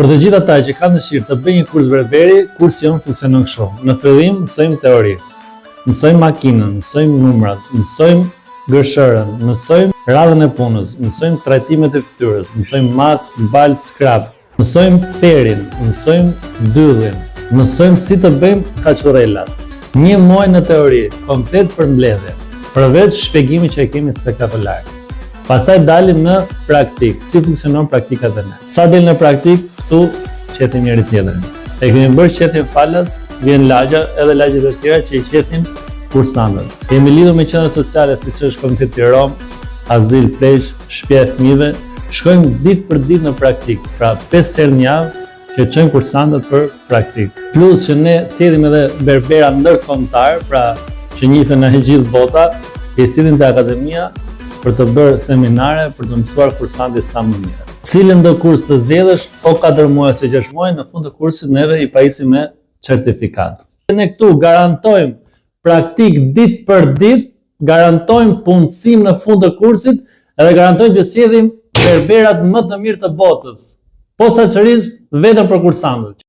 Për të gjithë ata që kanë dëshirë të bëjnë një kurs berberi, kursi jonë funksionon kështu. Në fillim mësojmë teori, mësojmë makinën, mësojmë numrat, mësojmë gërshërën, mësojmë radhën e punës, mësojmë trajtimet e fytyrës, mësojmë mask, bal, skrap, mësojmë perin, mësojmë dyllin, mësojmë si të bëjmë kaçurellat. Një muaj në teori, komplet për mbledhje, përveç shpjegimi që e kemi spektakolar. Pastaj dalim në praktik, si funksionon praktika dhe ne. Sa del në praktik, këtu qetim njëri tjetrin. E kemi bërë qetin falas, vjen lagja edhe lagjet e tjera që i qetin kursantët. Kemi lidhur me qendra sociale siç është Komiteti Rom, Azil Pleq, Shtëpia e Fëmijëve, shkojmë ditë për ditë në praktik, pra 5 herë në javë që çojmë kursantët për praktik. Plus që ne sjellim edhe berbera ndërkombëtar, pra që njihen në gjithë bota, i sillim te akademia për të bërë seminare për të mësuar kursantit sa më mirë. Cilën do kurs të zgjedhësh, o 4 muaj ose 6 muaj, në fund të kursit neve i pajisim me certifikat. Ne këtu garantojmë praktik ditë për ditë, garantojmë punësim në fund të kursit edhe garantojmë që sjellim berberat më të mirë të botës, posaçërisht vetëm për kursantët.